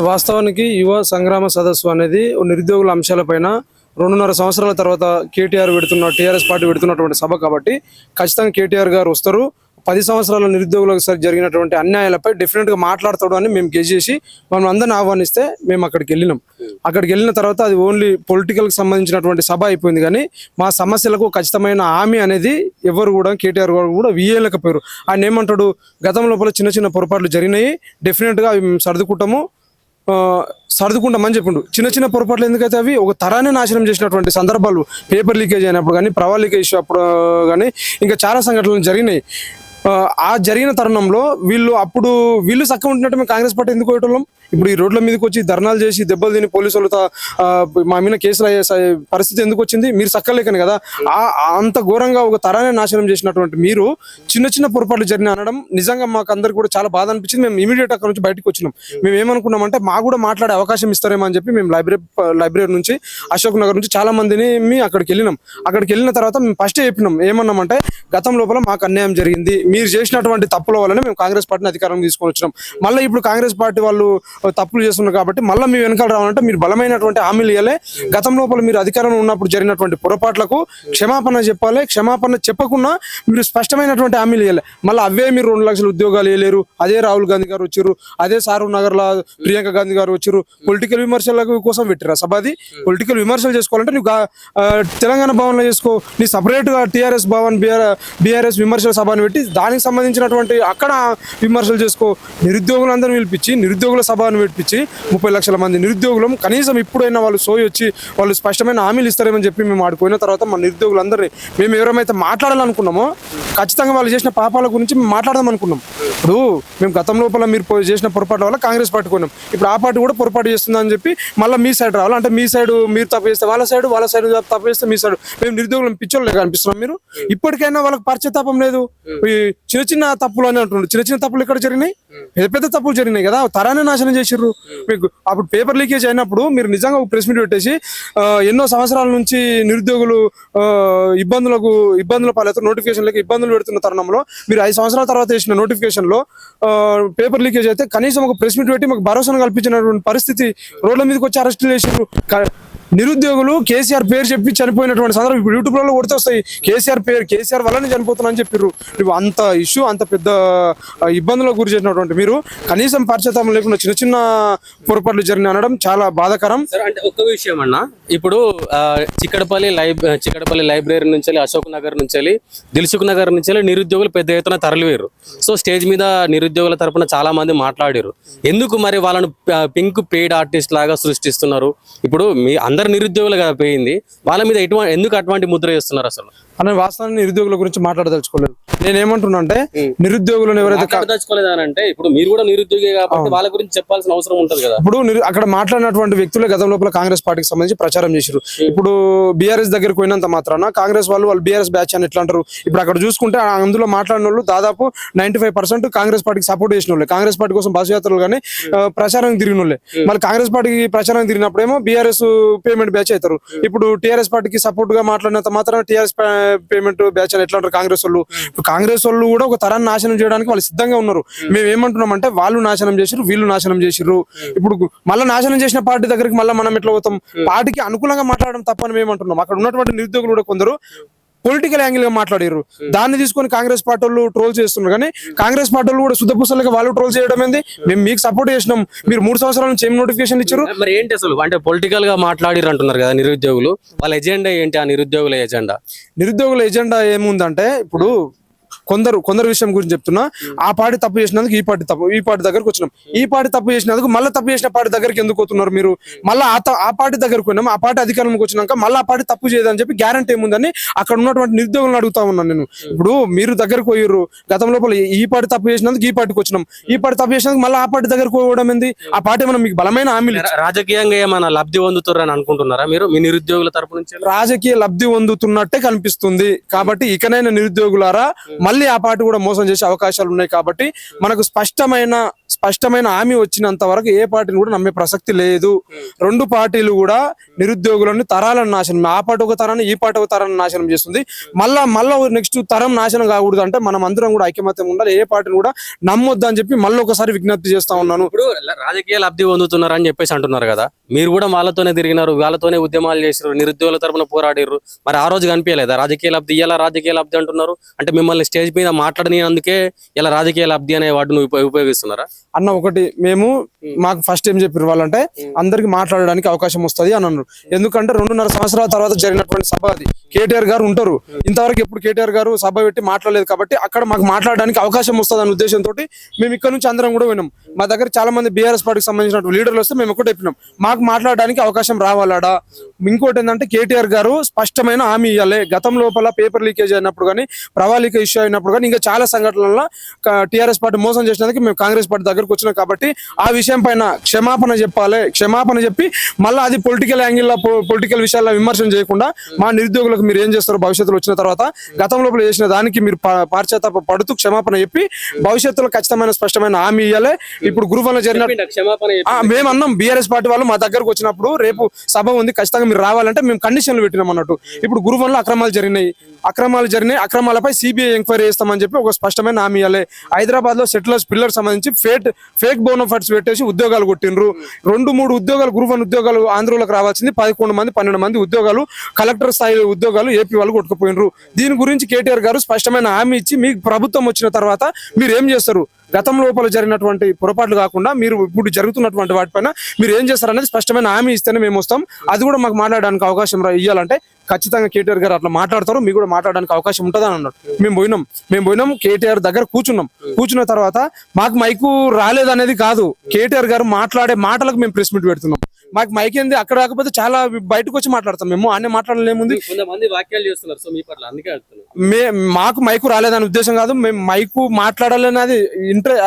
వాస్తవానికి యువ సంగ్రామ సదస్సు అనేది నిరుద్యోగుల అంశాలపైన 2.5 సంవత్సరాల తర్వాత కేటీఆర్ టీఆర్ఎస్ పార్టీ పెడుతున్నటువంటి సభ కాబట్టి ఖచ్చితంగా కేటీఆర్ గారు వస్తారు. 10 సంవత్సరాల నిరుద్యోగులకు జరిగినటువంటి అన్యాయాలపై డెఫినెట్గా మాట్లాడతాడు అని మేము గెస్ చేసి మనం అందరిని ఆహ్వానిస్తే మేము అక్కడికి వెళ్ళినాం. అక్కడికి వెళ్ళిన తర్వాత అది ఓన్లీ పొలిటికల్కి సంబంధించినటువంటి సభ అయిపోయింది. కానీ మా సమస్యలకు ఖచ్చితమైన హామీ అనేది ఎవరు కూడా కేటీఆర్ గారు కూడా వీయలేకపోయారు. ఆయన ఏమంటాడు, గతం లోపల చిన్న చిన్న పొరపాట్లు జరిగినాయి, డెఫినెట్గా అవి మేము సర్దుకుంటామని చెప్పిండు. చిన్న చిన్న పొరపాట్లు ఎందుకైతే అవి ఒక తరాన్ని నాశనం చేసినటువంటి సందర్భాలు పేపర్ లీకేజ్ అయినప్పుడు కానీ, ప్రవా లీకేజ్ అప్పుడు కానీ ఇంకా చాలా సంఘటనలు జరిగినాయి. ఆ జరిగిన తరుణంలో వీళ్ళు చక్కగా ఉంటున్నట్టు మేము కాంగ్రెస్ పార్టీ ఎందుకు పోయేటోళ్ళం? ఇప్పుడు ఈ రోడ్ల మీదకి వచ్చి ధర్నాలు చేసి దెబ్బలు తిని పోలీసులు మా మీద కేసులు అయ్యే పరిస్థితి ఎందుకు వచ్చింది? మీరు చక్కలేకని కదా. అంత ఘోరంగా ఒక తరాన్ని నాశనం చేసినటువంటి మీరు చిన్న చిన్న పొరపాట్లు జరిగిన అనడం నిజంగా మాకు అందరికి కూడా చాలా బాధ అనిపించింది. మేము ఇమీడియట్ అక్కడ నుంచి బయటకు వచ్చినాం. మేము ఏమనుకున్నామంటే మాకు కూడా మాట్లాడే అవకాశం ఇస్తారేమో అని చెప్పి మేము లైబ్రరీ నుంచి, అశోక్ నగర్ నుంచి చాలా మందిని అక్కడికి వెళ్ళినాం. అక్కడికి వెళ్ళిన తర్వాత మేము ఫస్ట్ చెప్పినాం, ఏమన్నామంటే గతం లోపల మాకు అన్యాయం జరిగింది, మీరు చేసినటువంటి తప్పుల వల్లనే మేము కాంగ్రెస్ పార్టీని అధికారం తీసుకొని వచ్చినాం. మళ్ళీ ఇప్పుడు కాంగ్రెస్ పార్టీ వాళ్ళు తప్పులు చేస్తున్నారు కాబట్టి మళ్ళీ మీ వెనకాల రావాలంటే మీరు బలమైనటువంటి హామీలు ఇవ్వాలి. గతం లోపల మీరు అధికారంలో ఉన్నప్పుడు జరిగినటువంటి పొరపాట్లకు క్షమాపణ చెప్పాలి. క్షమాపణ చెప్పకుండా మీరు స్పష్టమైనటువంటి హామీలు ఇవ్వాలి. మళ్ళీ అవే మీరు 2 లక్షల ఉద్యోగాలు ఇవ్వలేరు. అదే రాహుల్ గాంధీ గారు వచ్చారు, అదే సారూర్ నగర్ లో ప్రియాంక గాంధీ గారు వచ్చారు. పొలిటికల్ విమర్శల కోసం పెట్టారు సభది. పొలిటికల్ విమర్శలు చేసుకోవాలంటే నువ్వు తెలంగాణ భవన్లో చేసుకో, నీ సపరేట్ గా టీఆర్ఎస్ భవన్ బీఆర్ఎస్ విమర్శల సభను పెట్టి దానికి సంబంధించినటువంటి అక్కడ విమర్శలు చేసుకో. నిరుద్యోగులందరూ పిలిపించి నిరుద్యోగుల సభను పెట్టించి 30 లక్షల మంది నిరుద్యోగులం కనీసం ఇప్పుడైనా వాళ్ళు సోయి వచ్చి వాళ్ళు స్పష్టమైన హామీలు ఇస్తారేమని చెప్పి మేము ఆడిపోయిన తర్వాత మా నిరుద్యోగులందరినీ మేము ఎవరైతే మాట్లాడాలనుకున్నామో ఖచ్చితంగా వాళ్ళు చేసిన పాపాల గురించి మేము మాట్లాడదాం అనుకున్నాం. ఇప్పుడు మేము గతం లోపల మీరు చేసిన పొరపాటు వల్ల కాంగ్రెస్ పార్టీ కొన్నాం, ఇప్పుడు ఆ పార్టీ కూడా పొరపాటు చేస్తుందని చెప్పి మళ్ళీ మీ సైడ్ రావాలి. అంటే మీ సైడ్ మీరు తప్పు చేస్తే వాళ్ళ సైడ్ తప్పు చేస్తే మీ సైడ్. మేము నిరుద్యోగులను పిచ్చోళ్ళే కనిపిస్తున్నాం. మీరు ఇప్పటికైనా వాళ్ళకి పరిచయతాపం లేదు. చిన్న చిన్న తప్పులు అని అంటున్నారు. చిన్న చిన్న తప్పులు ఎక్కడ జరిగినాయి? పెద్ద పెద్ద తప్పులు జరిగినాయి కదా. తరాన్ని నాశనం చేసిర్రు. మీకు అప్పుడు పేపర్ లీకేజ్ అయినప్పుడు మీరు నిజంగా ప్రెస్ మీట్ పెట్టేసి ఎన్నో సంవత్సరాల నుంచి నిరుద్యోగులు ఇబ్బందుల పాలవుతారు, నోటిఫికేషన్లకి ఇబ్బందులు పెడుతున్న తరుణంలో మీరు 5 సంవత్సరాల తర్వాత వేసిన నోటిఫికేషన్ లో పేపర్ లీకేజ్ అయితే కనీసం ఒక ప్రెస్ మీట్ పెట్టి మాకు భరోసాను కల్పించినటువంటి పరిస్థితి. రోడ్ల మీదకి వచ్చి అరెస్టులు చేసిర్రు. నిరుద్యోగులు కేసీఆర్ పేరు చెప్పి చనిపోయినటువంటి సందర్భం ఇప్పుడు యూట్యూబ్లలో కొడితే వస్తాయి. కేసీఆర్ వల్లనే చనిపోతున్నా అని చెప్పారు. నువ్వు అంత ఇష్యూ, అంత పెద్ద ఇబ్బందులకు గురి చేసినటువంటి మీరు కనీసం పరిచయం లేకుండా చిన్న చిన్న పొరపాట్లు జరిగిన అనడం చాలా బాధాకరం. అంటే ఒక్క విషయం అన్న, ఇప్పుడు చిక్కడపల్లి లైబ్రరీ నుంచి, అశోక్ నగర్ నుంచి, దిల్సుఖ్ నగర్ నుంచి నిరుద్యోగులు పెద్ద ఎత్తున తరలివేరు. సో స్టేజ్ మీద నిరుద్యోగుల తరపున చాలా మంది మాట్లాడారు. ఎందుకు మరి వాళ్ళను పింక్ పెయిడ్ ఆర్టిస్ట్ లాగా సృష్టిస్తున్నారు? ఇప్పుడు మీ అందరు నిరుద్యోగులుగా పోయింది, వాళ్ళ మీద ఎందుకు అటువంటి ముద్ర చేస్తున్నారు? అసలు అనే వాస్తవాన్ని నిరుద్యోగుల గురించి మాట్లాడదలుచుకోలేదు. నేను ఏమంటున్నా అంటే నిరుద్యోగులను ఎవరైతే అంటే ఇప్పుడు మీరు కూడా నిరుద్యోగి కాబట్టి వాళ్ళ గురించి చెప్పాల్సిన అవసరం ఉంటుంది కదా. ఇప్పుడు అక్కడ మాట్లాడినటువంటి వ్యక్తులే గతం లోపల కాంగ్రెస్ పార్టీకి సంబంధించి ప్రచారం చేశారు. ఇప్పుడు బీఆర్ఎస్ దగ్గరికి పోయినంత మాత్రాన కాంగ్రెస్ వాళ్ళు బీఆర్ఎస్ బ్యాచ్ అని ఎట్లా అంటారు? ఇప్పుడు అక్కడ చూసుకుంటే అందులో మాట్లాడిన వాళ్ళు దాదాపు 95% కాంగ్రెస్ పార్టీకి సపోర్ట్ చేసిన వాళ్ళే, కాంగ్రెస్ పార్టీ కోసం బస్సు యాత్రలు కానీ ప్రచారం తిరిగిన వాళ్ళే. మళ్ళీ కాంగ్రెస్ పార్టీకి ప్రచారం తిరిగినప్పుడేమో బీఆర్ఎస్ పేమెంట్ బ్యాచ్ అవుతారు. ఇప్పుడు టీఆర్ఎస్ పార్టీకి సపోర్ట్ గా మాట్లాడినంత మాత్రం టీఆర్ఎస్ పేమెంట్ బ్యాచ్ అని ఎట్లా అంటారు కాంగ్రెస్ వాళ్ళు? కాంగ్రెస్ వాళ్ళు కూడా ఒక తరాన్ని నాశనం చేయడానికి వాళ్ళు సిద్ధంగా ఉన్నారు. మేము ఏమంటున్నాం అంటే వాళ్ళు నాశనం చేసిర్రు, వీళ్ళు నాశనం చేసిర్రు. ఇప్పుడు మళ్ళీ నాశనం చేసిన పార్టీ దగ్గరికి మళ్ళీ మనం ఎట్లా పోతాం? పార్టీకి అనుకూలంగా మాట్లాడడం తప్పని మేము అంటున్నాం. అక్కడ ఉన్నటువంటి నిరుద్యోగులు కూడా కొందరు పొలిటికల్ యాంగిల్ గా మాట్లాడారు. దాన్ని తీసుకొని కాంగ్రెస్ పార్టీ వాళ్ళు ట్రోల్ చేస్తున్నారు. కానీ కాంగ్రెస్ పార్టీ వాళ్ళు కూడా శుద్ధపూసలుగా వాళ్ళు ట్రోల్ చేయడం ఏంది? మేము మీకు సపోర్ట్ చేసినాం, మీరు 3 సంవత్సరాల నుంచి ఏం నోటిఫికేషన్ ఇచ్చారు? మరి ఏంటి అసలు? అంటే పొలిటికల్ గా మాట్లాడిరు అంటున్నారు కదా నిరుద్యోగులు, వాళ్ళ ఎజెండా ఏంటి? ఆ నిరుద్యోగుల ఎజెండా ఏముందంటే ఇప్పుడు కొందరు విషయం గురించి చెప్తున్నా. ఆ పార్టీ తప్పు చేసినందుకు ఈ పార్టీ దగ్గరకు వచ్చినాం. ఈ పార్టీ తప్పు చేసినందుకు మళ్ళీ తప్పు చేసిన పార్టీ దగ్గరికి ఎందుకు పోతున్నారు మీరు? మళ్ళీ ఆ పార్టీ దగ్గరకు పోయినాం, ఆ పార్టీ అధికారంలోకి వచ్చినాక మళ్ళీ ఆ పార్టీ తప్పు చేయదని చెప్పి గ్యారంటీ ఏముందని అక్కడ ఉన్నటువంటి నిరుద్యోగులను అడుగుతా ఉన్నాను నేను. ఇప్పుడు మీరు దగ్గరకు పోయిర్రు, గతం లోపల ఈ పార్టీ తప్పు చేసినందుకు ఈ పార్టీకి వచ్చినాం, ఈ పార్టీ తప్పు చేసినందుకు మళ్ళీ ఆ పార్టీ దగ్గరకు పోవడం ఏంది? ఆ పార్టీ ఏమన్నా మీకు బలమైన హామీలు రాజకీయంగా ఏమైనా లబ్ధి పొందుతారు అని అనుకుంటున్నారా మీరు? మీ నిరుద్యోగుల తరపు నుంచి రాజకీయ లబ్ధి పొందుతున్నట్టే కనిపిస్తుంది. కాబట్టి ఇకనైనా నిరుద్యోగులారా మళ్ళీ ఆ పార్టీ కూడా మోసం చేసే అవకాశాలు ఉన్నాయి. కాబట్టి మనకు స్పష్టమైన స్పష్టమైన హామీ వచ్చినంత వరకు ఏ పార్టీని కూడా నమ్మే ప్రసక్తి లేదు. రెండు పార్టీలు కూడా నిరుద్యోగులను తరాలను నాశనం, ఆ పార్టీ ఒక తరాన్ని ఈ పార్టీ ఒక తరాన్ని నాశనం చేస్తుంది. మళ్ళా నెక్స్ట్ తరం నాశనం కాకూడదు అంటే మనం అందరం కూడా ఐకమత్యం ఉండాలి. ఏ పార్టీని కూడా నమ్మొద్దు అని చెప్పి మళ్ళీ ఒకసారి విజ్ఞప్తి చేస్తా ఉన్నాను. ఇప్పుడు రాజకీయ లబ్ధి పొందుతున్నారు అని చెప్పేసి అంటున్నారు కదా, మీరు కూడా వాళ్ళతోనే తిరిగినారు, వాళ్ళతోనే ఉద్యమాలు చేసారు, నిరుద్యోగుల తరపున పోరాడారు. మరి ఆ రోజు కనిపించలేదా రాజకీయ లబ్ధి? ఇలా రాజకీయ లబ్ధి అంటున్నారు అంటే మిమ్మల్ని స్టేజ్ మీద మాట్లాడనినందుకే ఇలా రాజకీయ లబ్ధి అనే వాటిని ఉపయోగిస్తున్నారా అన్న? ఒకటి మాకు ఫస్ట్ ఏం చెప్పారు వాళ్ళంటే అందరికి మాట్లాడడానికి అవకాశం వస్తుంది అని అన్నారు. ఎందుకంటే 2.5 సంవత్సరాల తర్వాత జరిగినటువంటి సభ అది. కేటీఆర్ గారు ఉంటారు, ఇంతవరకు ఎప్పుడు కేటీఆర్ గారు సభ పెట్టి మాట్లాడలేదు కాబట్టి అక్కడ మాకు మాట్లాడడానికి అవకాశం వస్తుంది అనే ఉద్దేశంతో మేము ఇక్కడ నుంచి అందరం కూడా విన్నాం. మా దగ్గర చాలా మంది బీఆర్ఎస్ పార్టీకి సంబంధించిన లీడర్లు వస్తే మేము ఒకటి చెప్పినాం, మాకు మాట్లాడడానికి అవకాశం రావాలాడా. ఇంకోటి ఏంటంటే కేటీఆర్ గారు స్పష్టమైన హామీ ఇవ్వాలి. గతం లోపల పేపర్ లీకేజ్ అయినప్పుడు కానీ, ప్రవాళిక ఇష్యూ అయినప్పుడు కానీ, ఇంకా చాలా సంఘటనలలో టీఆర్ఎస్ పార్టీ మోసం చేసినందుకు మేము కాంగ్రెస్ పార్టీ దగ్గరకు వచ్చినాం కాబట్టి ఆ విషయం పైన క్షమాపణ చెప్పాలి. క్షమాపణ చెప్పి మళ్ళీ అది పొలిటికల్ యాంగిల్, పొలిటికల్ విషయాల్లో విమర్శన చేయకుండా మా నిరుద్యోగులకు మీరు ఏం చేస్తారో భవిష్యత్తులో వచ్చిన తర్వాత గతం లోపల చేసిన దానికి మీరు పాశ్చాత్తాప పడుతూ క్షమాపణ చెప్పి భవిష్యత్తులో ఖచ్చితమైన స్పష్టమైన హామీ ఇవ్వాలి. ఇప్పుడు గ్రూప్ జరిగిన మేము అన్నాం, బీఆర్ఎస్ పార్టీ వాళ్ళు మా దగ్గరకు వచ్చినప్పుడు రేపు సభ ఉంది ఖచ్చితంగా మీరు రావాలంటే మేము కండిషన్లు పెట్టినాం అన్నట్టు. ఇప్పుడు గ్రూప్ 1లో అక్రమాలు జరిగినాయి, అక్రమాలపై సిబిఐ ఎంక్వైరీ చేస్తామని చెప్పి ఒక స్పష్టమైన హామీ ఇవ్వాలి. హైదరాబాద్ లో సెటిలర్స్ పిల్లర్ సంబంధించి ఫేక్ బోనోఫైడ్స్ పెట్టేసి ఉద్యోగాలు కొట్టిండ్రు. 2-3 ఉద్యోగాలు గ్రూప్ 1 ఉద్యోగాలు ఆంధ్రలోకి రావాల్సింది 11 మంది 12 మంది ఉద్యోగాలు, కలెక్టర్ స్థాయి ఉద్యోగాలు ఏపీ వాళ్ళు కొట్టుకుపోయినరు. దీని గురించి కేటీఆర్ గారు స్పష్టమైన హామీ ఇచ్చి మీకు ప్రభుత్వం వచ్చిన తర్వాత మీరు ఏం చేస్తారు, గతం లోపల జరిగినటువంటి పొరపాట్లు కాకుండా మీరు ఇప్పుడు జరుగుతున్నటువంటి వాటిపైన మీరు ఏం చేస్తారు అనేది స్పష్టమైన హామీ ఇస్తేనే మేము వస్తాం. అది కూడా మాకు మాట్లాడడానికి అవకాశం ఇవ్వాలంటే ఖచ్చితంగా కేటీఆర్ గారు అట్లా మాట్లాడతారు, మీకు కూడా మాట్లాడడానికి అవకాశం ఉంటుంది అని అన్నారు. మేము పోయినాం కేటీఆర్ దగ్గర కూర్చున్న తర్వాత మాకు మైకు రాలేదనేది కాదు, కేటీఆర్ గారు మాట్లాడే మాటలకు మేము ప్రెస్ మీట్ పెడుతున్నాం. మాకు మైక్ ఏంది అక్కడ రాకపోతే చాలా బయటకు వచ్చి మాట్లాడతాం. మేము అన్నీ మాట్లాడలేముంది, మాకు మైకు రాలేదనే ఉద్దేశం కాదు, మేము మైకు మాట్లాడాలనేది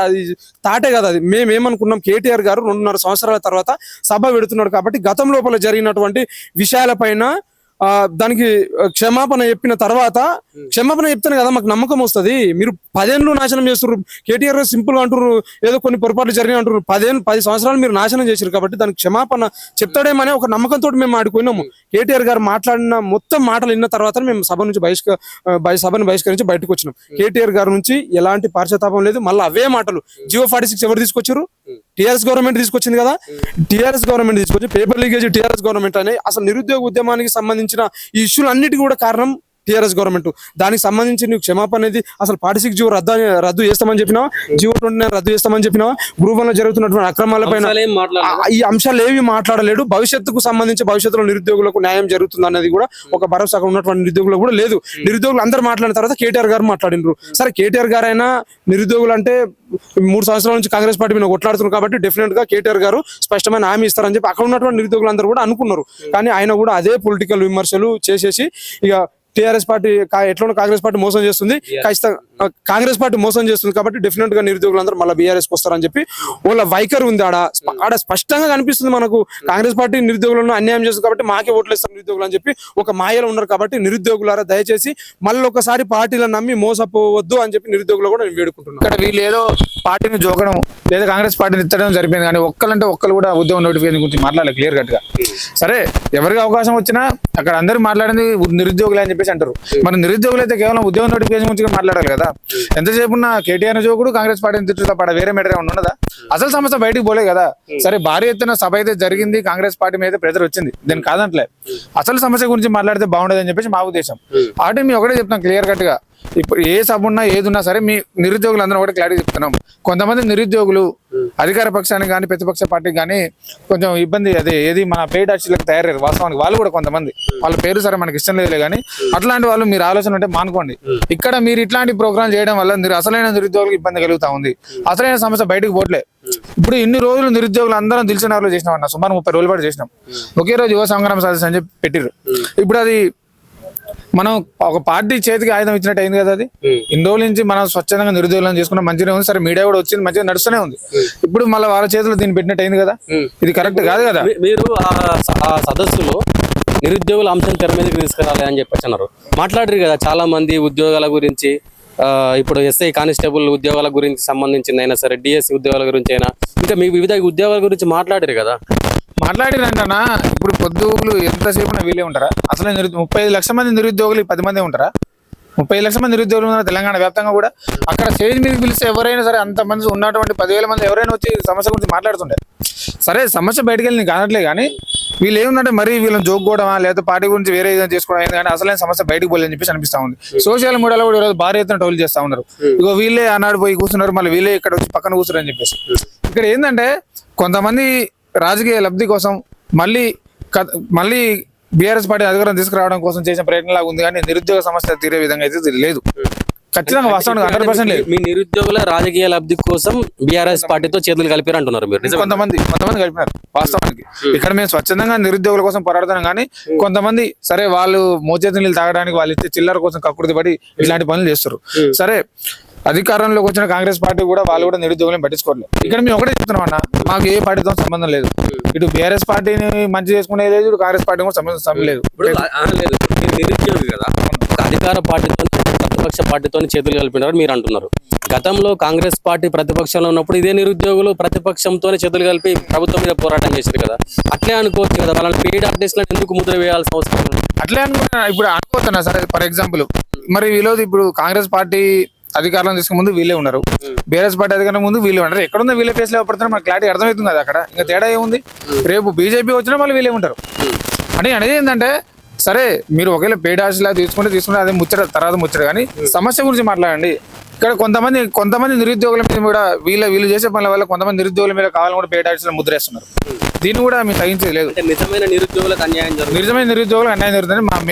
అది తాటే కదా. అది మేము ఏమనుకున్నాం, కేటీఆర్ గారు 2.5 సంవత్సరాల తర్వాత సభ పెడుతున్నాడు కాబట్టి గతం లోపల జరిగినటువంటి విషయాలపైన దానికి క్షమాపణ చెప్పిన తర్వాత, క్షమాపణ చెప్తేనే కదా మాకు నమ్మకం వస్తుంది. మీరు 10 ఏళ్ళు నాశనం చేస్తున్నారు. కేటీఆర్ సింపుల్ గా అంటారు ఏదో కొన్ని పొరపాట్లు జరిగినాయి అంటారు. 10 సంవత్సరాలు మీరు నాశనం చేశారు కాబట్టి దానికి క్షమాపణ చెప్తాడేమనే ఒక నమ్మకంతో మేము ఆడుకున్నాము. కేటీఆర్ గారు మాట్లాడిన మొత్తం మాటలు విన్న తర్వాత మేము సభను బహిష్కరించి బయటకు వచ్చినాం. కేటీఆర్ గారి నుంచి ఎలాంటి పార్శ్వతాపం లేదు. మళ్ళీ అవే మాటలు జియో 46 ఎవరు తీసుకొచ్చారు? టీఆర్ఎస్ గవర్నమెంట్ తీసుకొచ్చింది కదా. టీఆర్ఎస్ గవర్నమెంట్ తీసుకొచ్చి పేపర్ లీకేజ్ టీఆర్ఎస్ గవర్నమెంట్ అనే అసలు నిరుద్యోగ ఉద్యమానికి సంబంధించిన ఈ ఇష్యూలు అన్నిటికీ కూడా కారణం టీఆర్ఎస్ గవర్నమెంట్. దానికి సంబంధించి నీకు క్షమాపణ అనేది అసలు 46 జియో రద్దు చేస్తామని చెప్పినావా, జియో 29 రద్దు చేస్తామని చెప్పినావా, గ్రూప్ 1లో జరుగుతున్నటువంటి అక్రమాలపైన ఈ అంశాలు ఏవి మాట్లాడలేడు. భవిష్యత్తులో నిరుద్యోగులకు న్యాయం జరుగుతుంది అన్నది కూడా ఒక భరోసాగా ఉన్నటువంటి నిరుద్యోగులకు కూడా లేదు. నిరుద్యోగులు అందరూ మాట్లాడిన తర్వాత కేటీఆర్ గారు మాట్లాడినారు. సరే కేటీఆర్ గారు అయినా నిరుద్యోగులు అంటే 3 సంవత్సరాల నుంచి కాంగ్రెస్ పార్టీ మీద కొట్లాడుతున్నారు కాబట్టి డెఫినెట్ గా కేటీఆర్ గారు స్పష్టమైన హామీ ఇస్తారని చెప్పి అక్కడ ఉన్నటువంటి నిరుద్యోగులందరూ కూడా అనుకున్నారు. కానీ ఆయన కూడా అదే పొలిటికల్ విమర్శలు చేసేసి ఇక టీఆర్ఎస్ పార్టీ ఎట్లా కాంగ్రెస్ పార్టీ మోసం చేస్తుంది, ఖచ్చితంగా కాంగ్రెస్ పార్టీ మోసం చేస్తుంది కాబట్టి డెఫినెట్ గా నిరుద్యోగులందరూ మళ్ళీ బీఆర్ఎస్ వస్తారని చెప్పి వాళ్ళ వైఖరి ఉంది. ఆడ స్పష్టంగా కనిపిస్తుంది మనకు కాంగ్రెస్ పార్టీ నిరుద్యోగులను అన్యాయం చేస్తుంది కాబట్టి మాకే ఓట్లు ఇస్తారు నిరుద్యోగులు అని చెప్పి ఒక మాయలో ఉన్నారు. కాబట్టి నిరుద్యోగులారా దయచేసి మళ్ళీ ఒకసారి పార్టీలను నమ్మి మోసపోవద్దు అని చెప్పి నిరుద్యోగులు కూడా నేను వేడుకుంటున్నాను. ఇక్కడ వీళ్ళు ఏదో పార్టీని జోకడం లేదా కాంగ్రెస్ పార్టీని ఇచ్చడం జరిపింది కానీ ఒక్కరు కూడా ఉద్యోగం నోటిఫికేషన్ గురించి మాట్లాడాలి క్లియర్ కట్ గా. సరే ఎవరికి అవకాశం వచ్చినా అక్కడ అందరూ మాట్లాడింది నిరుద్యోగులు అని చెప్పేసి అంటారు. మరి నిరుద్యోగులు అయితే కేవలం ఉద్యోగం నోటిఫికేషన్ గురించి మాట్లాడాలి కదా. ఎంతసేపు ఉన్న కేటీఆర్ జోకుడు కాంగ్రెస్ పార్టీని తిట్టుతా పడ వేరే మేటర్ ఏమన్నా ఉన్నదా? అసలు సమస్య బయటికి పోలే కదా. సరే భారీ ఎత్తున సభ అయితే జరిగింది, కాంగ్రెస్ పార్టీ మీద ప్రెజర్ వచ్చింది, దీన్ని కాదంటలే. అసలు సమస్య గురించి మాట్లాడితే బాగుండదు అని చెప్పేసి మా ఉద్దేశం. కాబట్టి మేము ఒకటే చెప్తాం క్లియర్ కట్ గా, ఇప్పుడు ఏ సభ ఉన్నా ఏది ఉన్నా సరే మీ నిరుద్యోగులు అందరూ కూడా క్లారిటీ చెప్తున్నాం. కొంతమంది నిరుద్యోగులు అధికార పక్షానికి కానీ ప్రతిపక్ష పార్టీకి కానీ కొంచెం ఇబ్బంది ఏది మన పెయిడ్ ఆర్టిస్టులకు తయారయ్యారు. వాస్తవానికి వాళ్ళు కూడా కొంతమంది వాళ్ళ పేరు సరే మనకి ఇష్టం లేదులే కానీ అట్లాంటి వాళ్ళు మీరు ఆలోచన ఉంటే మానుకోండి. ఇక్కడ మీరు ఇట్లాంటి ప్రోగ్రామ్ చేయడం వల్ల అసలైన నిరుద్యోగులకు ఇబ్బంది కలుగుతా ఉంది. అసలైన సమస్య బయటకు పోట్లే. ఇప్పుడు ఇన్ని రోజులు నిరుద్యోగులు అందరం దిల్సుఖ్నగర్లో చేసినాం అన్న, సుమారు 30 రోజుల పాటు చేసినాం. ఒకే రోజు యువ సంగ్రామ సదస్సు అని చెప్పి పెట్టిరు. ఇప్పుడు అది మనం ఒక పార్టీ చేతికి ఆయుధం ఇచ్చినట్టు అయింది కదా. అది ఇన్ని రోజుల నుంచి మనం స్వచ్ఛందంగా నిరుద్యోగులను చేసుకున్న మంచిగా ఉంది. సరే మీడియా కూడా వచ్చింది, మంచిగా నడుస్తూనే ఉంది. ఇప్పుడు మళ్ళీ వాళ్ళ చేతిలో దీన్ని పెట్టినట్టు అయింది కదా. ఇది కరెక్ట్ కాదు కదా. మీరు ఆ సదస్సులో నిరుద్యోగుల అంశం తెర మీదకి తీసుకురాలి అని చెప్పేసి అన్నారు, మాట్లాడారు కదా చాలా మంది ఉద్యోగాల గురించి. ఇప్పుడు ఎస్ఐ కానిస్టేబుల్ ఉద్యోగాల గురించి సంబంధించింది అయినా సరే, డిఎస్సి ఉద్యోగాల గురించి అయినా, ఇంకా మీ వివిధ ఉద్యోగాల గురించి మాట్లాడారు కదా. మాట్లాడిరంటనా ఇప్పుడు పొద్దుగులు ఎంతసేపు వీళ్ళే ఉంటారా? అసలు 35 లక్షల మంది నిరుద్యోగులు 10 మంది ఉంటారా? 35 లక్షల మంది నిరుద్యోగులు ఉన్నారు తెలంగాణ వ్యాప్తంగా కూడా. అక్కడ స్టేజ్ మీద పిలిస్తే ఎవరైనా సరే అంతమంది ఉన్నటువంటి 10,000 మంది ఎవరైనా వచ్చి సమస్య గురించి మాట్లాడుతుండే. సరే సమస్య బయటకు వెళ్ళి నీకు అనట్లే, కానీ వీళ్ళు ఏముందంటే మరి వీళ్ళని జోక్కోవడమా లేదా పార్టీ గురించి వేరే ఏదైనా చేసుకోవడం కానీ అసలైన సమస్య బయటకు పోలేదని చెప్పేసి అనిపిస్తా ఉంది. సోషల్ మీడియాలో కూడా ఈరోజు భారీ ఎత్తున టోల్ చేస్తా ఉన్నారు. ఇగో వీళ్ళే ఆనాడు పోయి కూర్చున్నారు, మళ్ళీ వీళ్ళే ఇక్కడ వచ్చి పక్కన కూర్చున్నారు అని చెప్పేసి. ఇక్కడ ఏంటంటే కొంతమంది రాజకీయ లబ్ధి కోసం మళ్ళీ బీఆర్ఎస్ పార్టీ అధికారం తీసుకురావడం కోసం చేసిన ప్రయత్నం లాగా ఉంది, కానీ నిరుద్యోగ సమస్య తీరే విధంగా అయితే లేదు. ఖచ్చితంగా వాస్తవానికి 100% లేదు. మీ నిరుద్యోగుల రాజకీయ లబ్ధి కోసం బీఆర్ఎస్ పార్టీతో చేతులు కలిపారు అంటున్నారు మీరు. కొంతమంది కలిపినారు వాస్తవానికి. ఇక్కడ మేము స్వచ్ఛందంగా నిరుద్యోగుల కోసం పోరాడుతున్నాం, కానీ కొంతమంది సరే వాళ్ళు మోచేతి నీళ్ళు తాగడానికి వాళ్ళు ఇచ్చే చిల్లర కోసం కక్కుర్తి పడి ఇలాంటి పనులు చేస్తారు. సరే అధికారంలోకి వచ్చిన కాంగ్రెస్ పార్టీ కూడా వాళ్ళు కూడా నిరుద్యోగులను పట్టించుకోలేదు. ఇక్కడ మేము ఒకటే చెప్తున్నాం అన్న, మాకు ఏ పార్టీతో సంబంధం లేదు. ఇటు బీఆర్ఎస్ పార్టీని మంచి చేసుకునే లేదు, ఇటు కాంగ్రెస్ పార్టీ కూడా సంబంధం లేదు. నిరుద్యోగి కదా, అధికార పార్టీతో ప్రతిపక్ష పార్టీతో చేతులు కలిపినారు మీరు అంటున్నారు. గతంలో కాంగ్రెస్ పార్టీ ప్రతిపక్షంలో ఉన్నప్పుడు ఇదే నిరుద్యోగులు ప్రతిపక్షంతోనే చేతులు కలిపి ప్రభుత్వం మీద పోరాటం చేశారు కదా. అట్లే అనుకోవచ్చు కదా, వాళ్ళని పెయిడ్ ఆర్టిస్టులను ఎందుకు ముద్ర వేయాల్సిన అవసరం? అట్లే అనుకున్నా. ఇప్పుడు అనుకోతున్నా సరే ఫర్ ఎగ్జాంపుల్, మరి వీళ్ళు ఇప్పుడు కాంగ్రెస్ పార్టీ అధికారంలో తీసుకునే ముందు వీళ్ళే ఉన్నారు, బీఆర్ఎస్ పార్టీ అధికారం ముందు వీళ్ళే ఉన్నారు. ఎక్కడుందో వీళ్ళే ఫేస్ లో పడుతున్నారు, మనకు క్లారిటీ అర్థమవుతుంది కదా. అక్కడ ఇంకా తేడా ఏముంది? రేపు బీజేపీ వచ్చినా మళ్ళీ వీళ్ళే ఉంటారు. అనేది ఏంటంటే సరే మీరు ఒకవేళ పెయిడ్ ఆర్టిస్ట్ లా తీసుకుంటే అదే ముచ్చట తర్వాత ముచ్చట, కానీ సమస్య గురించి మాట్లాడండి. ఇక్కడ కొంతమంది నిరుద్యోగుల మీద కూడా వీళ్ళు చేసే పనుల వల్ల కొంతమంది నిరుద్యోగుల మీద కావాలని కూడా పెయిడ్ ఆర్టిస్టులు ముద్రేస్తున్నారు. దీన్ని కూడా మేము తగ్గించేది లేదు. నిజమైన నిరుద్యోగులకు అన్యాయం జరుగుతుంది.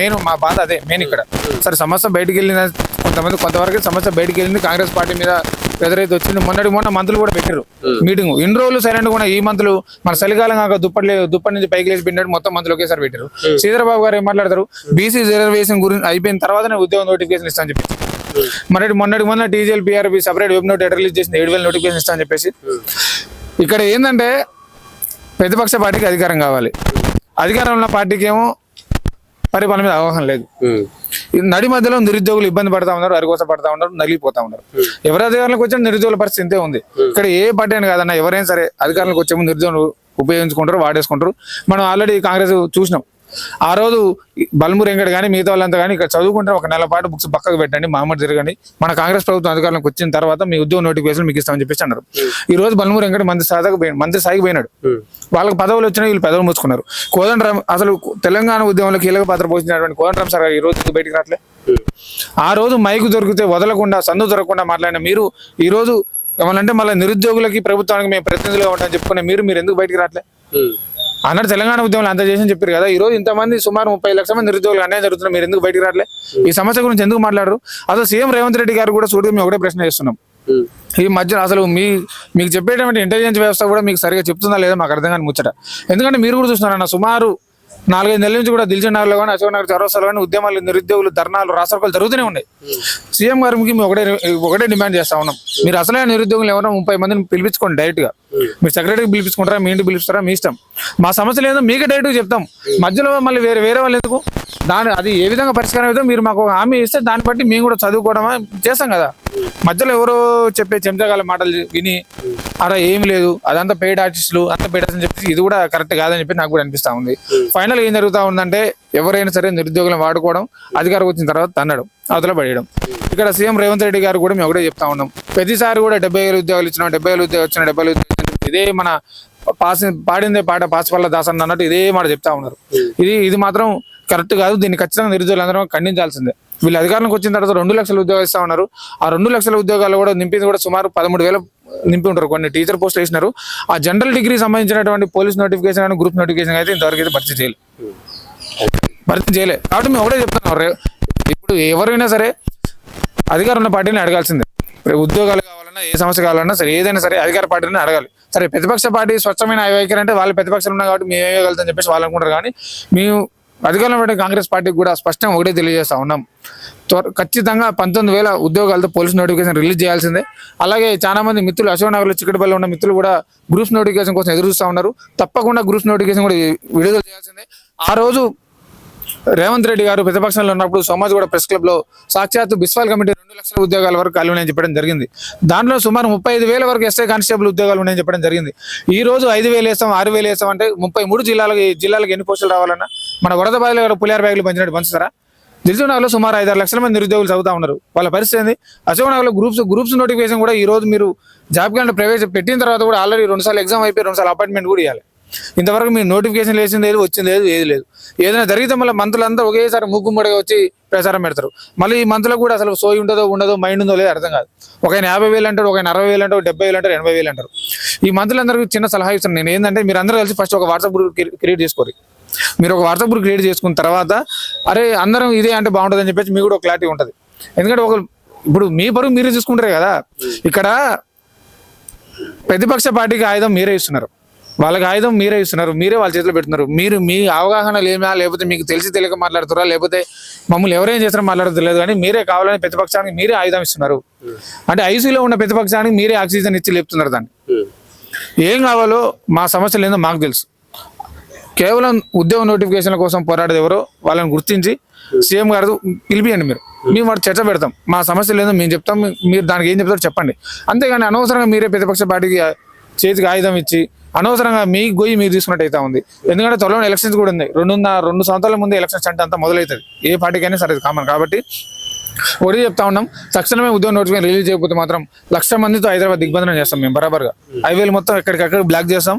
మా బాధ అదే మెయిన్ ఇక్కడ. సరే సమస్య బయటికి వెళ్ళిన కొంతవరకు సమస్య బయటికి వెళ్ళింది, కాంగ్రెస్ పార్టీ మీద ఎదురైతే వచ్చింది. మొన్న మంత్రులు కూడా పెట్టారు మీటింగ్. ఇన్ని రోజులు సైలెంట్ కూడా ఈ మంత్రులు మన చలికాలం కాక దుప్పటి నుంచి పైకి లేచి పిండాడు మొత్తం మంత్రులు ఒకేసారి పెట్టారు. శ్రీధరబాబు గారు ఏం మాట్లాడతారు, బీసీ రిజర్వేషన్ గురించి అయిపోయిన తర్వాత నేను ఉద్యోగ నోటిఫికేషన్ ఇస్తాను చెప్పి మొన్న TGL PRB separate web note release చేసింది, 7,000 నోటిఫికేషన్ ఇస్తా అని చెప్పేసి. ఇక్కడ ఏంటంటే ప్రతిపక్ష పార్టీకి అధికారం కావాలి, అధికారం ఉన్న పార్టీకి ఏమో పరిపాలన మీద అవగాహన లేదు. నడి మధ్యలో నిరుద్యోగులు ఇబ్బంది పడతా ఉన్నారు, అరికోస పడతా ఉన్నారు, నలిగిపోతా ఉన్నారు. ఎవరి అధికారంలోకి వచ్చిన నిరుద్యోగుల పరిస్థితి ఇంతే ఉంది. ఇక్కడ ఏ పార్టీ అని కాదన్నా, ఎవరైనా సరే అధికారంలోకి వచ్చే ముందు నిరుద్యోగులు ఉపయోగించుకుంటారు, వాడేసుకుంటారు. మనం ఆల్రెడీ కాంగ్రెస్ చూసినాం. ఆ రోజు బల్మూరు వెంకట కానీ మిగతా వాళ్ళంతా కానీ ఇక్కడ చదువుకుంటే ఒక నెల పాటు బుక్స్ పక్కకు పెట్టండి, మామూలు తిరగండి, మన కాంగ్రెస్ ప్రభుత్వం అధికారంలోకి వచ్చిన తర్వాత మీ ఉద్యోగ నోటిఫికేషన్ మీకు ఇస్తామని చెప్పేసి అన్నారు. ఈ రోజు బల్మూరు వెంకట మంత్రి స్థాయికి పోయినాడు. వాళ్ళకి పదవులు వచ్చినా వీళ్ళు పదవులు మూసుకున్నారు. కోదండరాం అసలు తెలంగాణ ఉద్యమంలో కీలక పాత్ర పోషించినటువంటి కోదండరాం సార్ ఈ రోజు బయటికి రావట్లే. ఆ రోజు మైకు దొరికితే వదలకుండా సందు దొరకకుండా మాట్లాడిన మీరు ఈ రోజు ఏమనంటే మళ్ళీ నిరుద్యోగులకి ప్రభుత్వానికి మేము ప్రతినిధులుగా ఉంటామని చెప్పుకునే మీరు ఎందుకు బయటికి రావట్లే? అన్నట్టు తెలంగాణ ఉద్యమంలో అంత చేసి చెప్పారు కదా. ఈ రోజు ఇంతమంది సుమారు 30 లక్షల మంది నిరుద్యోగులు అన్యాయం జరుగుతున్నారు, మీరు ఎందుకు బయటికి రావట్లే? ఈ సమస్య గురించి ఎందుకు మాట్లాడరు? అసలు సీఎం రేవంత్ రెడ్డి గారు కూడా చూడగా మేము ఒకటే ప్రశ్న చేస్తున్నాం. ఈ మధ్య అసలు మీకు చెప్పేటువంటి ఇంటెలిజెన్స్ వ్యవస్థ కూడా మీకు సరిగా చెప్తుందా లేదా మాకు అర్థం కాని ముచ్చట. ఎందుకంటే మీరు కూడా చూస్తున్నారన్న సుమారు 4-5 నెలల నుంచి కూడా దిల్షుక్ నగర్లో కానీ అశోక్ నగర్ చౌరస్తాలో కానీ ఉద్యమాలు, నిరుద్యోగులు, ధర్నాలు, రాస్తారోకోలు జరుగుతూనే ఉన్నాయి. సీఎం గారికి మేము ఒకటే డిమాండ్ చేస్తా ఉన్నాం, మీరు అసలే నిరుద్యోగులు ఎవరో 30 మందిని పిలిపించుకోండి డైరెక్ట్ గా. మీరు సెక్రటరీకి పిలిపించుకుంటారా, మీ ఇంటికి పిలుస్తారా, మీ ఇష్టం. మా సమస్యలు ఏదో మీకే డైరెక్ట్గా చెప్తాం. మధ్యలో మళ్ళీ వేరే వాళ్ళు ఎందుకు? అది ఏ విధంగా పరిష్కారం అయితే మీరు మాకు హామీ ఇస్తే దాన్ని బట్టి మేము కూడా చదువుకోవడమా చేస్తాం కదా. మధ్యలో ఎవరో చెప్పే చెంచగాల మాటలు విని అలా ఏమి లేదు, అదంతా పెయిడ్ ఆర్టిస్టులు అంతా పెయిడ్ అని చెప్పి ఇది కూడా కరెక్ట్ కాదని చెప్పి నాకు కూడా అనిపిస్తా ఉంది. ఫైనల్ ఏం జరుగుతా ఉందంటే ఎవరైనా సరే నిరుద్యోగులను వాడుకోవడం, అధికారం వచ్చిన తర్వాత తన్నడం, అవతల పడేయడం. ఇక్కడ సీఎం రేవంత్ రెడ్డి గారు కూడా మేము ఒకటే చెప్తా ఉన్నాం, ప్రతిసారి కూడా 70,000 ఉద్యోగాలు ఇచ్చినాం, 70,000 ఉద్యోగాలు వచ్చిన 70,000 ఉద్యోగాలు ఇదే మన పాడిందే పాట పాసిపల్ల దాసన్ అన్నట్టు ఇదే మాట చెప్తా ఉన్నారు. ఇది మాత్రం కరెక్ట్ కాదు. దీన్ని ఖచ్చితంగా నిరుద్యోగులు అందరం ఖండించాల్సిందే. వీళ్ళు అధికారంలోకి వచ్చిన తర్వాత 2 లక్షల ఉద్యోగాలు ఇస్తా ఉన్నారు. ఆ 2 లక్షల ఉద్యోగాలు కూడా నింపింది కూడా సుమారు 13,000 నింపి ఉంటారు. కొన్ని టీచర్ పోస్టులు వేసినారు. ఆ జనరల్ డిగ్రీ సంబంధించినటువంటి పోలీస్ నోటిఫికేషన్ కానీ గ్రూప్ నోటిఫికేషన్ అయితే ఇంతవరకు అయితే భర్తీ చేయలేదు. కాబట్టి మేము ఒకటే చెప్తున్నాం, ఇప్పుడు ఎవరైనా సరే అధికారం ఉన్న పార్టీని అడగాల్సిందే. ఉద్యోగాలు కావాలన్నా, ఏ సమస్య కావాలన్నా సరే, ఏదైనా సరే అధికార పార్టీని అడగాలి. సరే ప్రతిపక్ష పార్టీ స్వచ్ఛమైన వైఖరి అంటే వాళ్ళు ప్రతిపక్షాలు ఉన్నాయి కాబట్టి మేము వేయగలుగుతామని చెప్పేసి వాళ్ళు అనుకుంటారు. కానీ మేము అధికారంలో కాంగ్రెస్ పార్టీకి కూడా స్పష్టంగా ఒకటే తెలియజేస్తా ఉన్నాం, ఖచ్చితంగా 19,000 ఉద్యోగాలతో పోలీస్ నోటిఫికేషన్ రిలీజ్ చేయాల్సిందే. అలాగే చాలా మంది మిత్రులు అశోక్ నగర్లో చిక్కడపల్లి ఉన్న మిత్రులు కూడా గ్రూప్స్ నోటిఫికేషన్ కోసం ఎదురు చూస్తూ ఉన్నారు. తప్పకుండా గ్రూప్స్ నోటిఫికేషన్ కూడా విడుదల చేయాల్సిందే. ఆ రోజు రేవంత్ రెడ్డి గారు ప్రతిపక్షంలో ఉన్నప్పుడు సోమాజిగూడ ప్రెస్ క్లబ్ లో సాక్షాత్తు బిస్వాల్ కమిటీ 2 లక్షల ఉద్యోగాల వరకు ఖాళీ ఉన్నాయని చెప్పడం జరిగింది. దాంట్లో సుమారు 35,000 వరకు ఎస్ఐ కానిస్టేబుల్ ఉద్యోగాలు ఉన్నాయని చెప్పడం జరిగింది. ఈ రోజు 5,000 వేస్తాం 6,000 వేస్తాం అంటే 33 జిల్లాలకు ఎన్ని పోస్టులు రావాలన్నా మన వరద బాధలు పులిహార బ్యాగులు పంచినట్టు పంచుతారా? దిల్సుఖ్నగర్లో సుమారు 5-6 లక్షల మంది నిరుద్యోగులు చదువుతా ఉన్నారు. వాళ్ళ పరిస్థితి ఏంది? అశోక్నగర్లో గ్రూప్స్ నోటిఫికేషన్ కూడా ఈ రోజు మీరు జాబ్ క్యాలెండర్ పెట్టిన తర్వాత కూడా ఆల్రెడీ 2 సార్లు ఎగ్జామ్ అయిపోయి 2 సార్లు అపాయింట్మెంట్ కూడా ఇవ్వాలి. ఇంతవరకు మీరు నోటిఫికేషన్ వేసింది లేదు, వచ్చింది లేదు, ఏది లేదు. ఏదైనా జరిగితే మళ్ళీ మంత్రులంతా ఒకేసారి మూకుమ్మడిగా వచ్చి ప్రచారం పెడతారు. మళ్ళీ ఈ మంత్రులకు కూడా అసలు సోయి ఉంటుందో ఉండదో, మైండ్ ఉందో లేదో అర్థం కాదు. ఒక ఆయన 50,000 అంటారు, ఒక ఆయన 60,000 అంటారు, 70,000 అంటారు, 80,000 అంటారు. ఈ మంత్రులందరికీ చిన్న సలహా ఇస్తాను నేను ఏంటంటే, మీరు అందరూ కలిసి ఫస్ట్ ఒక వాట్సాప్ గ్రూప్ క్రియేట్ చేసుకోరు. మీరు ఒక వాట్సాప్ గ్రూప్ క్రియేట్ చేసుకున్న తర్వాత అరే అందరం ఇదే అంటే బాగుంటుందని చెప్పేసి మీకు కూడా ఒక క్లారిటీ ఉంటుంది. ఎందుకంటే ఇప్పుడు మీ పరువు మీరే చూసుకుంటారే కదా. ఇక్కడ ప్రతిపక్ష పార్టీకి ఆయుధం మీరే ఇస్తున్నారు, వాళ్ళకి ఆయుధం మీరే ఇస్తున్నారు, మీరే వాళ్ళ చేతిలో పెడుతున్నారు. మీరు మీ అవగాహన లేమా, లేకపోతే మీకు తెలిసి తెలియక మాట్లాడుతారా, లేకపోతే మమ్మల్ని ఎవరేం చేస్తారో మాట్లాడలేదు, కానీ మీరే కావాలని ప్రతిపక్షానికి మీరే ఆయుధం ఇస్తున్నారు. అంటే ఐసీలో ఉన్న ప్రతిపక్షానికి మీరే ఆక్సిజన్ ఇచ్చి లేపుతున్నారు. దాన్ని ఏం కావాలో మా సమస్యలు ఏందో మాకు తెలుసు. కేవలం ఉద్యోగ నోటిఫికేషన్ల కోసం పోరాడేది ఎవరో వాళ్ళని గుర్తించి సీఎం గారు పిలిపియండి. మేము వాడు చర్చ పెడతాం, మా సమస్యలు ఏందో మేము చెప్తాం, మీరు దానికి ఏం చెప్తారో చెప్పండి. అంతేగాని అనవసరంగా మీరే ప్రతిపక్ష పార్టీకి చేతికి ఆయుధం ఇచ్చి అనవసరంగా మీ గొయ్యి మీరు తీసుకున్నట్టు అయితే ఉంది. ఎందుకంటే త్వరలో ఎలక్షన్స్ కూడా ఉంది. 2 సంవత్సరాల ముందే ఎలక్షన్స్ అంటే అంతా మొదలవుతుంది. ఏ పార్టీకైనా సరే కామన్. కాబట్టి ఒకటి చెప్తా ఉన్నాం, తక్షణమే ఉద్యోగ నోటిఫికేషన్ రిలీజ్ చేయకపోతే మాత్రం 1,00,000 మందితో హైదరాబాద్ దిగ్బంధనం చేస్తాం మేము బరాబర్గా. హైవేలు మొత్తం ఎక్కడికక్కడ బ్లాక్ చేస్తాం.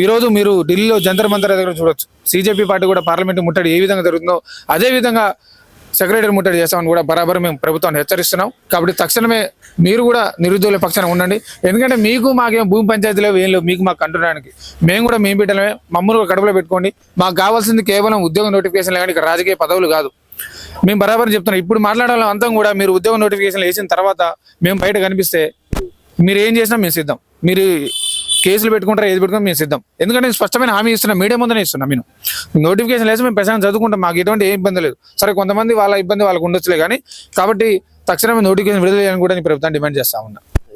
ఈ రోజు మీరు ఢిల్లీలో జంతర్ మంతర్ దగ్గర చూడొచ్చు. సిజేపీ పార్టీ కూడా పార్లమెంట్ ముట్టడి ఏ విధంగా జరుగుతుందో అదే విధంగా సెక్రటరీ ముట్టడి చేస్తామని కూడా బరాబర్ మేము ప్రభుత్వాన్ని హెచ్చరిస్తున్నాం. కాబట్టి తక్షణమే మీరు కూడా నిరుద్యోగుల పక్షాన ఉండండి. ఎందుకంటే మీకు మాకేం భూమి పంచాయతీ లేవు, ఏం లేవు, మీకు మాకు కంటున్నానికి మేము కూడా మేము బిడ్డలమే, మమ్మల్ని కడుపులో పెట్టుకోండి. మాకు కావాల్సింది కేవలం ఉద్యోగ నోటిఫికేషన్ కానీ ఇక్కడ రాజకీయ పదవులు కాదు. మేము బరాబర్ చెప్తున్నాం. ఇప్పుడు మాట్లాడాలి అంతా కూడా మీరు ఉద్యోగ నోటిఫికేషన్ వేసిన తర్వాత మేము బయట కనిపిస్తే మీరు ఏం చేసినా మేము సిద్ధం. మీరు కేసులు పెట్టుకుంటారా ఏది పెట్టుకుంటాం మేము సిద్ధం. ఎందుకంటే నేను స్పష్టమైన హామీ ఇస్తున్నా, మీడియా ముందనే ఇస్తున్నా. నేను నోటిఫికేషన్ వేసి మేము ప్రశాంతం చదువుకుంటాం, మాకు ఎటువంటి ఏ ఇబ్బంది లేదు. సరే కొంతమంది వాళ్ళ ఇబ్బంది వాళ్ళకు ఉండొచ్చులే కానీ, కాబట్టి తక్షణమే నోటిఫికేషన్ విడుదల చేయాలని కూడా నేను ప్రభుత్వాన్ని డిమాండ్ చేస్తా ఉన్నా.